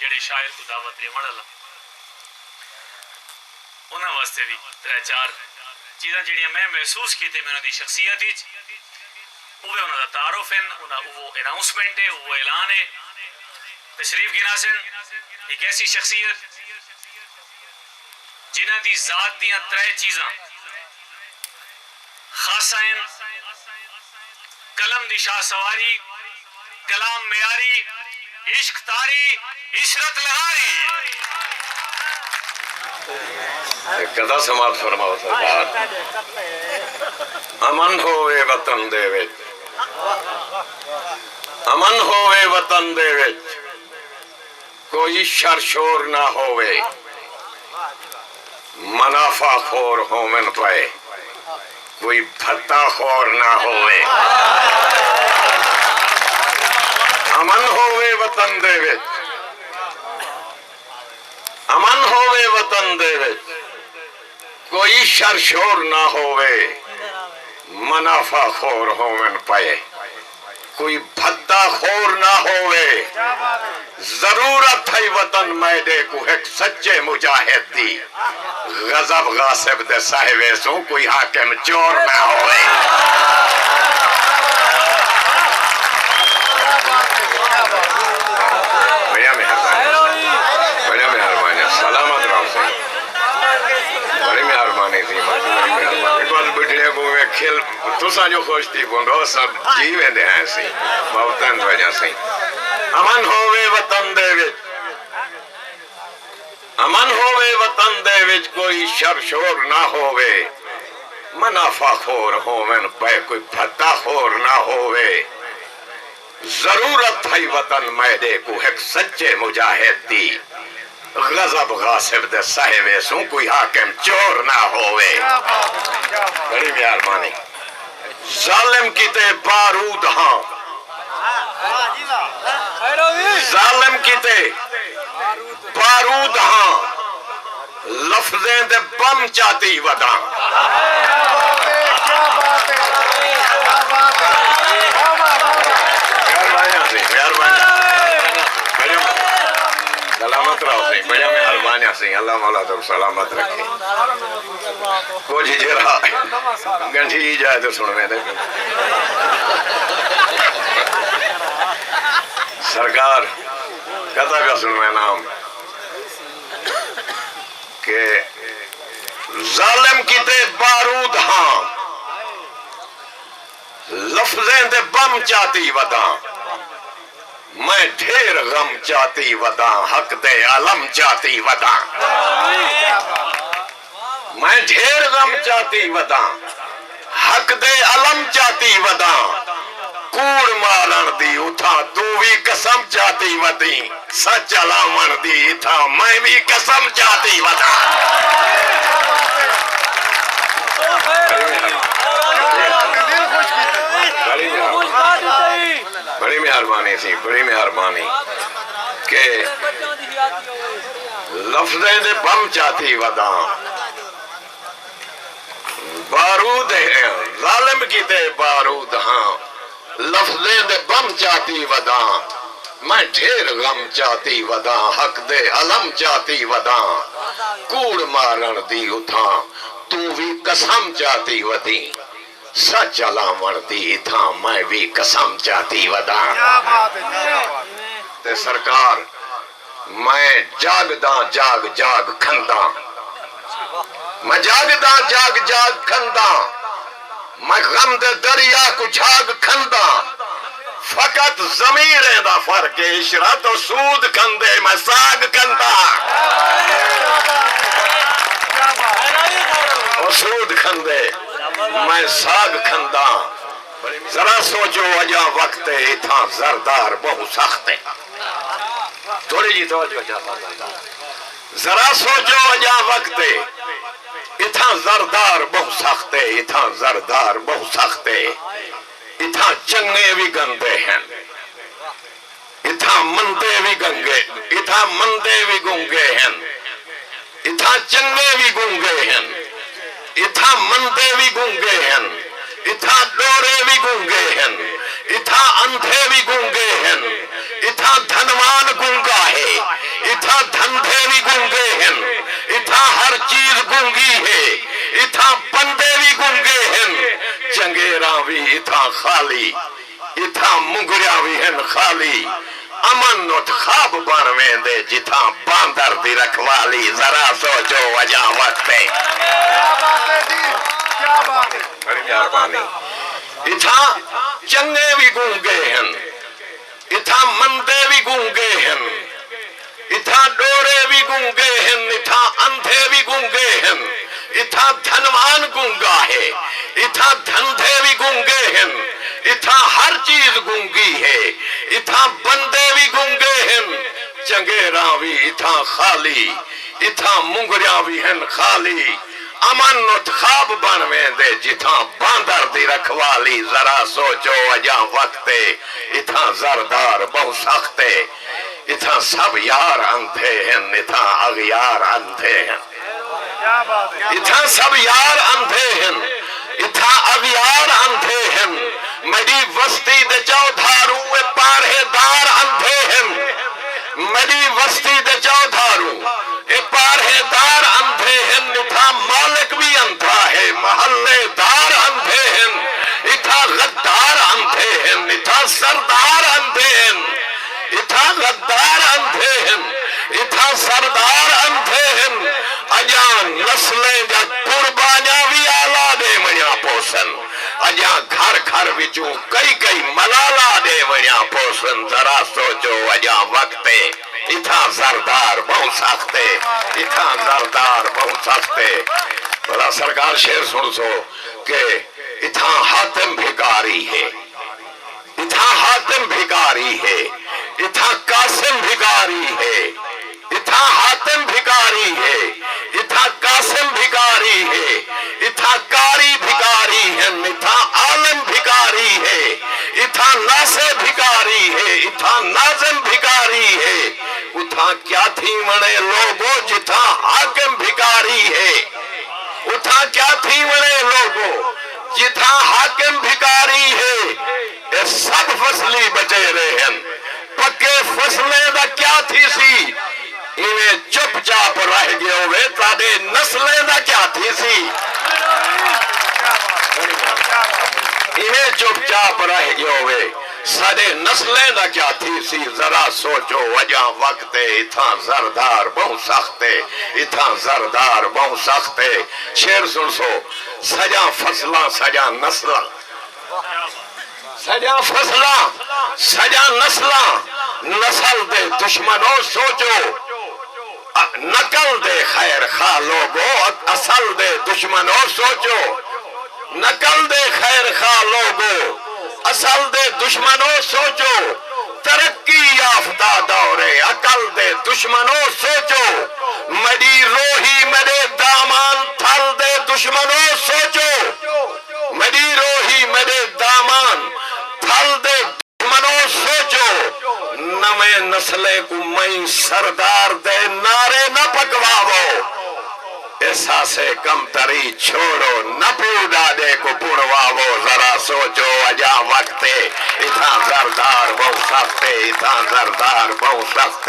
جڑے شاعر کو دعوت دے مڑل انہاں واسطے بھی ترے چار چیزاں جڑیاں میں محسوس کیتے میں انہاں دی شخصیت وچ وہ انہاں دا تعارف ہے وہ اناؤنسمنٹ ہے وہ اعلان ہے تشریف گنا سن ایک ایسی شخصیت جنہاں دی ذات دیاں ترے چیزاں خاصہ ہیں قلم دی شاہ سواری کلام معیاری عشق تاری عشرت لہاری کدا سماعت فرماؤ سرکار امن ہوئے وطن دے وچ امن ہوئے وطن دے وچ کوئی شر شور نہ ہوئے منافع خور ہومن پائے کوئی بھتا خور نہ ہوئے امن ہوئے وطن دے وچ امن ہوئے وطن دے وچ کوئی شر شور نہ ہوئے منافع خور ہومن پائے کوئی بھتا خور نہ ہوئے ضرورت ہے وطن میدے کو ایک سچے مجاہد دی غضب غاصب دے صاحبے سو کوئی حاکم چور نہ ہوئے بڑیا مہربانی سلامت رہو سے بڑی مہربانی تھی ایک بار بڑھنے کو میں کھیل تسا جو خوش تھی بندو سب جیویں دے ہیں سی موتن وجہ سی امن ہوئے وطن دے وچ امن ہوئے وطن دے وچ کوئی شر شور نہ ہوئے منافع خور ہومن پہ کوئی بھتا خور نہ ہوئے ضرورت ہے وطن میدے کو ایک سچے مجاہد دی غضب غاصب دے صاحبے سو کوئی حاکم چور نہ ہوئے بڑی مہربانی ظالم کی تے بارود ہاں ظالم کی تے بارود ہاں لفظیں دے بم چاہتی وداں سلامت رہو سی بڑا مہربانی سی اللہ مولا تو سلامت رکھے کچھ جرا گنٹھی جائے تو سن میں دے سرکار کہتا کا سن میں نام کہ ظالم کی تے بارود ہاں لفظیں دے بم چاہتی وداں میں ڈھیر غم چاہتی وداں حق دے علم چاہتی وداں میں ڈھیر غم چاہتی وداں حق دے علم چاہتی وداں کوڑ مارن دی اتھا تو بھی قسم چاہتی ودیں سچ علامن دی اتھا میں بھی قسم چاہتی وداں بڑی مہربانی تھی بڑی مہربانی کہ لفظیں دے بم چاہتی وداں بارود ہے ظالم کی تے بارود ہاں لفظیں دے بم چاہتی وداں میں ڈھیر غم چاہتی وداں حق دے علم چاہتی وداں کوڑ مارن دی اتھاں تو بھی قسم چاہتی ودیں سچ علامن دی تھا میں بھی قسم چاہتی وداں تے سرکار میں جاگداں جاگ جاگ کھنداں میں جاگداں جاگ جاگ کھنداں میں غم دے دریا کو جھاگ کھنداں فقط ضمیریں دا فرق عشرت و سود کھندے میں ساگ کھنداں اور سود کھندے میں ساگ کھنداں ذرا سوچو اجا وقت اتھاں زردار بہو سخت ہے تھوڑی جی توجہ چاہتا ذرا سوچو اجا وقت اتھاں زردار بہو سخت ہے اتھاں زردار بہو سخت ہے اتھاں چنگے بھی گندے ہیں اتھاں مندے بھی گنگے اتھاں مندے بھی گنگے ہیں اتھاں چنگے بھی گنگے ہیں اتھا مندے بھی گونگے ہیں اتھا ڈورے بھی گونگے ہیں اتھا اندھے بھی گونگے ہیں اتھا دھنوان گونگا ہے اتھا دھندے بھی گونگے ہیں، اتھا ہر چیز گونگی ہے، اتھا بندے بھی گونگے ہیں، چنگیراں بھی اتھا خالی، اتھا منگریاں بھی ہیں خالی، امن و خواب بنویں دے جتھا باندر دی رکھوالی، ذرا سوچو وجہ وقت ہے۔ بڑی مہربانی۔ اتھا چنگے بھی گونگے ہیں، اتھا مندے بھی گونگے ہیں، اتھا ڈورے بھی گونگے ہیں، اتھا اندھے بھی گونگے ہیں، اتھا دھنوان گونگا ہے، اتھا دھندے بھی گونگے ہیں، اتھا ہر چیز گونگی ہے، اتھا بندے بھی گونگے ہیں، چنگیراں بھی اتھا خالی، اتھا منگریاں بھی ہیں خالی، امن و خواب بنویں دے جتھا باندر دی رکھوالی، ذرا سوچو اجاں وقت اتھا زردار بہو سخت، اتھا سب یار اندھے ہیں، اتھا اغیار اندھے ہیں، اتھا سب یار اندھے ہیں، اتھا اغیار اندھے ہیں، میری وستی دے چودھاروں اے پارہے دار اندھے ہیں، میری وستی دے چودھاروں اے پارہے دار اندھے ہیں، اتھا مالک بھی اندھا ہے، محلے دار اندھے ہیں، اتھا غدار اندھے ہیں، اتھا سردار اندھے ہیں، اتھا غدار اندھے ہیں، اتھا سردار اندھے ہیں، اجاں نسلیں جا قربانیاں بھی آلہ دے منیا پوسن، اجاں گھر گھر وچوں کئی کئی ملالا دے منیا پوسن، ذرا سوچو اجاں وقت اتھا زردار بہت سختے، اتھا زردار بہت سختے۔ بھلا سرکار شیر سن سو کہ اتھا حاتم بھکاری ہے، اتھا حاتم بھکاری ہے، اتھا قاسم بھکاری ہے، اتھا حاتم بھکاری ہے، اتھا قاسم بھکاری ہے، اتھا کاری بھکاری ہے، اتھا عالم بھکاری ہے، اتھا ناسے بھکاری ہے، اتھا ناظم بھکاری ہے، اتھا کیا تھی منے لوگو جتھا حاکم بھکاری ہے، اتھا کیا تھی منے لوگو جتھا حاکم بھکاری ہے، اے سب فصلی بچے رہے ہیں، پکے فصلیں دا کیا تھی سی، انہیں چپ چاپ رہ گئے ہوئے تاڑے نسلیں دا کیا تھی سی، انہیں چپ چاپ رہ گئے ہوئے ساڑے نسلیں دا کیا تھی سی، ذرا سوچو وجہ وقت اتھا زردار بہت سخت، اتھا زردار بہت سخت۔ شیر سن سو سجا فصلہ سجا نسلہ، سجا فصلہ سجا نسلہ، نسل دے دشمنوں سوچو، نقل دے خیر خواہ لوگو، اصل دے دشمنوں سوچو، نقل دے خیر خواہ لوگو، اصل دے دشمنوں سوچو، ترقی یافتہ دورے عقل دے دشمنوں سوچو، میری روحی میرے دامان تھل دے دشمنوں سوچو، میری روحی میرے دامان تھل دے دشمنوں سوچو، نویں نسلیں کو میں سردار دے نعرے نہ پکواو، احساس کم تری چھوڑو نہ پیو ڈاڈے کو پڑواو، ذرا سوچو اجا وقت اتھا زردار بہو سخت، اتھا زردار بہو سخت۔